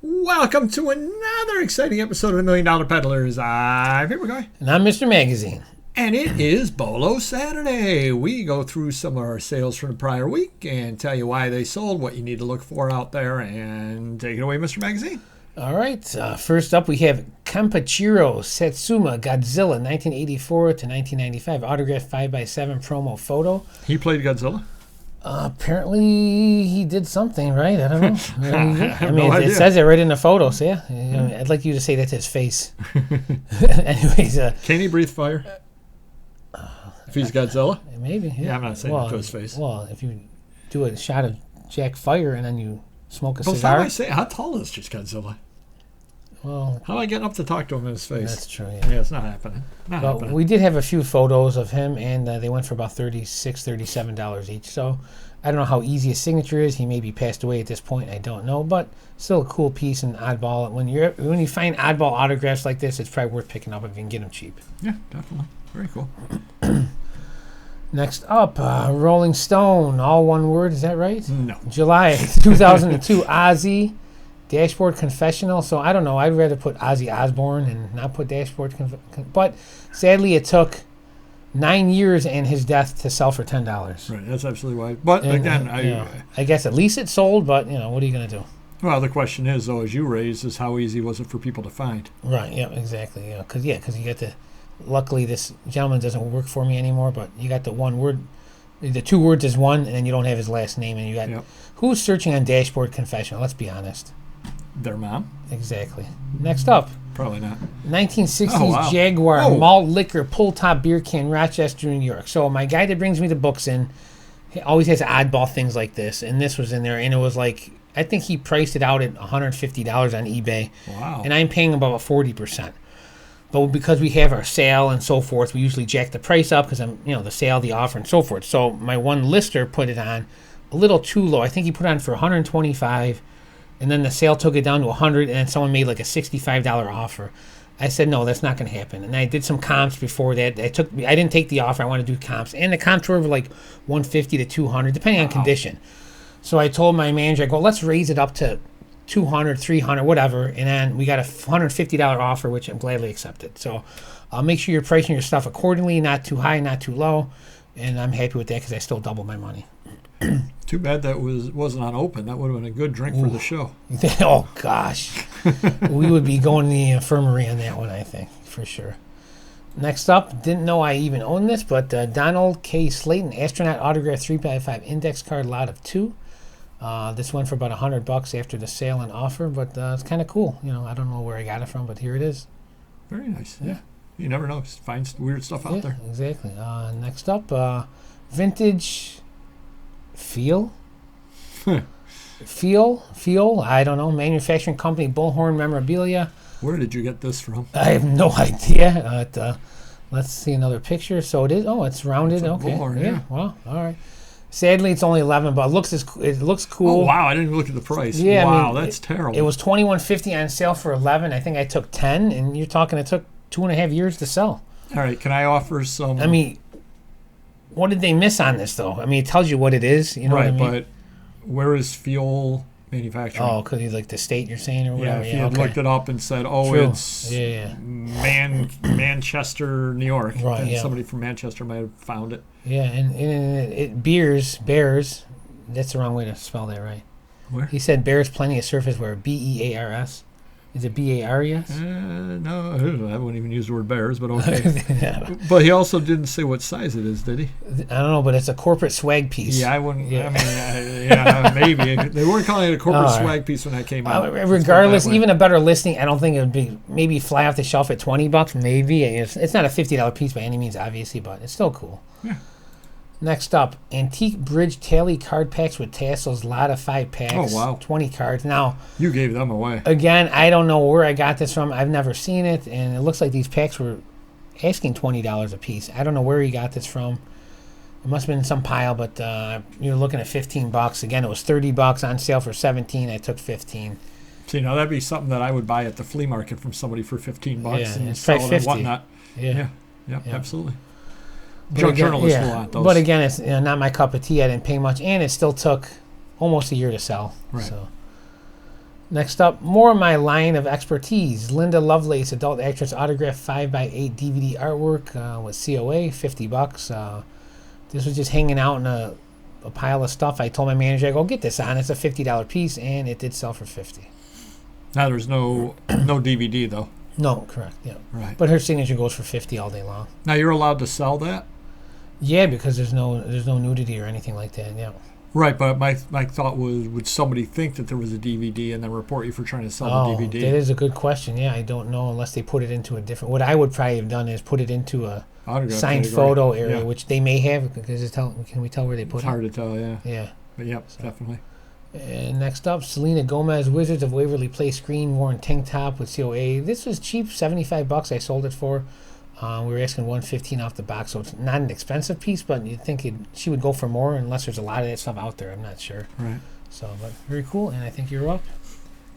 Welcome to another exciting episode of the Million Dollar Peddlers. I'm Paper Guy. And I'm Mr. Magazine. And it is BOLO Saturday. We go through some of our sales from the prior week and tell you why they sold, what you need to look for out there, and take it away, Mr. Magazine. All right. First up, we have Kenpachiro Satsuma Godzilla 1984 to 1995 autographed 5x7 promo photo. He played Godzilla? Apparently, he did something, right? I don't know. I mean, it says it right in the photo, so yeah. I'd like you to say that's his face. Anyways. Can he breathe fire? If he's Godzilla? Maybe, yeah. I'm not saying it to his face. Well, if you do a shot of Jack Fire and then you smoke a cigar. cigar. I say, how tall is just Godzilla? Well, how am I getting up to talk to him in his face? That's true, yeah. Yeah, it's not happening. We did have a few photos of him, and they went for about $36, $37 each. So I don't know how easy his signature is. He may be passed away at this point. I don't know, but still a cool piece and oddball. When you find oddball autographs like this, it's probably worth picking up if you can get them cheap. Yeah, definitely. Very cool. Next up, Rolling Stone, all one word. Is that right? No. July 2002, Ozzy. Dashboard Confessional. So I don't know. I'd rather put Ozzy Osbourne and not put Dashboard But sadly, it took 9 years and his death to sell for $10. Right. That's absolutely why. But again, I guess at least it sold. But what are you going to do? Well, the question is, though, as you raised, is how easy was it for people to find? Right. Yeah. Exactly. Because you got the. Luckily, this gentleman doesn't work for me anymore. But you got the one word. The two words is one, and then you don't have his last name, and you got who's searching on Dashboard Confessional. Let's be honest. Their mom? Exactly. Next up. Probably not. 1960s Jaguar malt liquor pull top beer can, Rochester, New York. So my guy that brings me the books in, he always has oddball things like this, and this was in there, and it was like, I think he priced it out at $150 on eBay. Wow. And I'm paying about 40%. But because we have our sale and so forth, we usually jack the price up because I'm, the sale, the offer, and so forth. So my one lister put it on a little too low. I think he put it on for $125. And then the sale took it down to $100, and then someone made like a $65 offer. I said, no, that's not going to happen. And I did some comps before that. I didn't take the offer. I want to do comps. And the comps were like $150 to $200, depending on condition. So I told my manager, I go, let's raise it up to $200, $300, whatever. And then we got a $150 offer, which I'm gladly accepted. So make sure you're pricing your stuff accordingly, not too high, not too low. And I'm happy with that because I still doubled my money. Too bad that wasn't on open. That would have been a good drink for the show. Oh, gosh. We would be going to the infirmary on that one, I think, for sure. Next up, didn't know I even owned this, but Donald K. Sllayton, astronaut autograph 3x5 index card, lot of 2. This went for about $100 after the sale and offer, but it's kind of cool. I don't know where I got it from, but here it is. Very nice. Yeah. You never know. Find weird stuff out there. Exactly. Next up, vintage... Feel, I don't know. Manufacturing company, Bullhorn Memorabilia. Where did you get this from? I have no idea. Let's see another picture. So it is. Oh, it's rounded. Okay. Bullhorn, yeah. Well, all right. Sadly, it's only $11, but it looks cool. Oh wow! I didn't even look at the price. Yeah, wow, that's terrible. It was $21.50 on sale for $11. I think I took 10, and you're talking it took 2.5 years to sell. All right. Can I offer some? What did they miss on this, though? It tells you what it is. You know right, what I mean? But where is fuel manufacturing? Oh, because he's like the state you're saying or whatever. Yeah, if you had looked it up and said, it's Manchester, New York, right, then somebody from Manchester might have found it. Yeah, and it bears, that's the wrong way to spell that, right? Where? He said bears plenty of surface wear, B-E-A-R-S. Is it B-A-R-E-S? No, I wouldn't even use the word bears, but okay. Yeah. But he also didn't say what size it is, did he? I don't know, but it's a corporate swag piece. Yeah, I wouldn't. Yeah. Maybe. They weren't calling it a corporate swag piece when that came out. Regardless, even a better listing, I don't think it would be maybe fly off the shelf at $20, maybe. It's not a $50 piece by any means, obviously, but it's still cool. Yeah. Next up, antique bridge tally card packs with tassels, lot of 5 packs. Oh, wow. 20 cards. Now, you gave them away. Again, I don't know where I got this from. I've never seen it, and it looks like these packs were asking $20 a piece. I don't know where he got this from. It must have been some pile, but you're looking at $15. Again, it was $30 on sale for $17. I took $15. See, now that'd be something that I would buy at the flea market from somebody for $15 and it's sell it and whatnot. Yeah, absolutely. Junk journalists will want those. But again, it's not my cup of tea. I didn't pay much, and it still took almost a year to sell. Right. So. Next up, more of my line of expertise. Linda Lovelace, adult actress, autographed 5x8 DVD artwork with COA, $50. This was just hanging out in a pile of stuff. I told my manager, I go, get this on. It's a $50 piece, and it did sell for $50. Now there's no DVD though. No, correct. Yeah. Right. But her signature goes for $50 all day long. Now you're allowed to sell that. Yeah, because there's no nudity or anything like that. Yeah. Right, but my thought was, would somebody think that there was a DVD and then report you for trying to sell the DVD? That is a good question. Yeah, I don't know unless they put it into a different. What I would probably have done is put it into a signed photo area, which they may have. Because can we tell where they put it? It's hard to tell. Yeah. Yeah. But yep, definitely. And next up, Selena Gomez, Wizards of Waverly Place screen worn tank top with COA. This was cheap, $75 I sold it for. We were asking $115 off the box, so it's not an expensive piece, but you'd think she would go for more unless there's a lot of that stuff out there. I'm not sure. Right. So, but very cool, and I think you're up.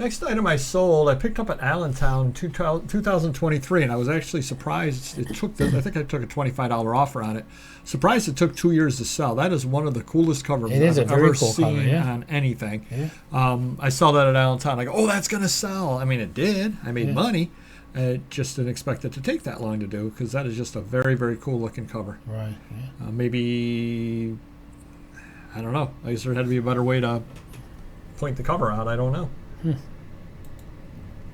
Next item I sold, I picked up at Allentown 2023, and I was actually surprised. I think I took a $25 offer on it. Surprised it took 2 years to sell. That is one of the coolest covers I've ever seen on anything. Yeah. I saw that at Allentown. I go, oh, that's going to sell. I mean, it did. I made money. I just didn't expect it to take that long to do because that is just a very, very cool looking cover. Right. Yeah. Maybe, I don't know. I guess there had to be a better way to point the cover out. I don't know.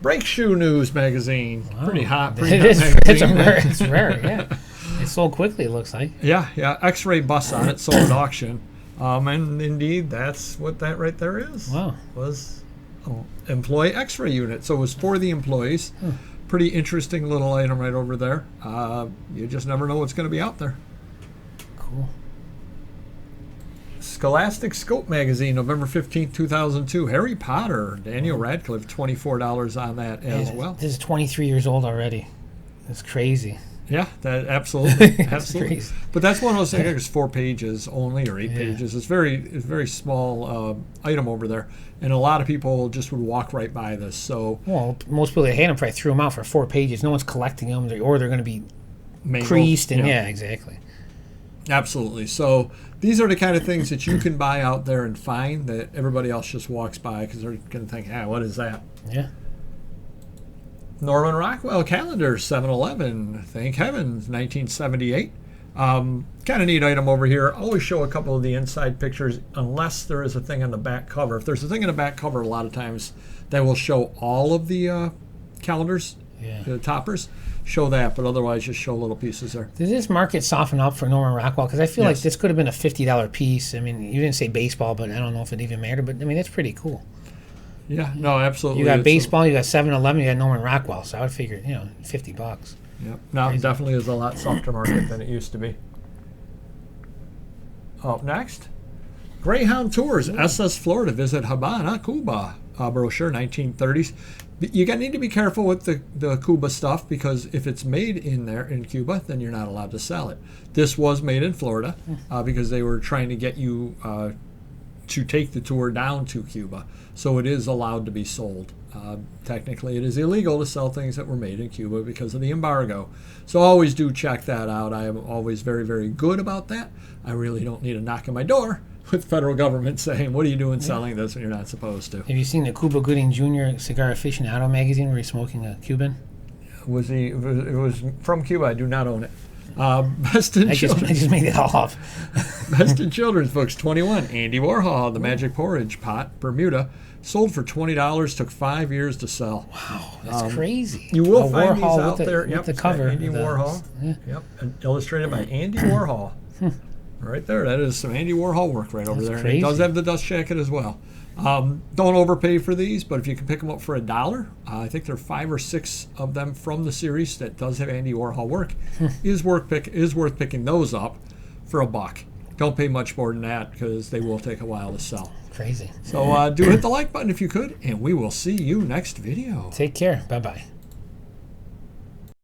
Break Shoe News magazine. Wow. Pretty hot. It's rare. Yeah. It sold quickly, it looks like. Yeah. XRay Bus on it, sold at auction. And indeed, that's what that right there is. Wow. Was employee X-ray unit. So it was for the employees. Pretty interesting little item right over there. You just never know what's going to be out there. Cool. Scholastic Scope magazine, November 15th, 2002. Harry Potter, Daniel Radcliffe, $24 on that as well. This is 23 years old already. That's crazy. Yeah, that absolutely. Crazy. But that's one of those things. It's 4 pages only, or 8 pages. It's very small item over there, and a lot of people just would walk right by this. So, well, most people that had them probably threw them out for 4 pages. No one's collecting them, or they're going to be creased. And yeah, exactly. Absolutely. So these are the kind of things that you can buy out there and find that everybody else just walks by because they're going to think, what is that? Yeah. Norman Rockwell calendar, 7-Eleven, thank heavens, 1978. Kind of neat item over here. Always show a couple of the inside pictures unless there is a thing on the back cover. If there's a thing in the back cover, a lot of times they will show all of the calendars, the toppers. Show that, but otherwise just show little pieces there. Did this market soften up for Norman Rockwell? Because I feel like this could have been a $50 piece. I mean, you didn't say baseball, but I don't know if it even mattered. But, I mean, it's pretty cool. Yeah, no, absolutely. You got baseball, you got 7-Eleven, you got Norman Rockwell. So I would figure, $50. Yep. Now it definitely is a lot softer market than it used to be. Up next, Greyhound Tours, SS Florida, visit Habana, Cuba. Brochure, 1930s. You need to be careful with the Cuba stuff because if it's made in Cuba, then you're not allowed to sell it. This was made in Florida because they were trying to get you to take the tour down to Cuba. So it is allowed to be sold. Technically, it is illegal to sell things that were made in Cuba because of the embargo. So always do check that out. I am always very, very good about that. I really don't need a knock on my door with the federal government saying, what are you doing selling this when you're not supposed to? Have you seen the Cuba Gooding Jr. Cigar Aficionado magazine where he's smoking a Cuban? It was from Cuba. I do not own it. Best in Children's. I just made it all up. Best in Children's Books, 21. Andy Warhol, The Magic Porridge Pot, Bermuda. Sold for $20, took 5 years to sell. Wow, that's crazy. You will find these out there. With the cover. Andy Warhol. Yep, and illustrated by Andy Warhol. Right there, that is some Andy Warhol work right over there. And it does have the dust jacket as well. Don't overpay for these, but if you can pick them up for $1, I think there are 5 or 6 of them from the series that does have Andy Warhol work. is worth picking those up for $1. Don't pay much more than that because they will take a while to sell. Crazy. So do hit the like button if you could, and we will see you next video. Take care. Bye-bye.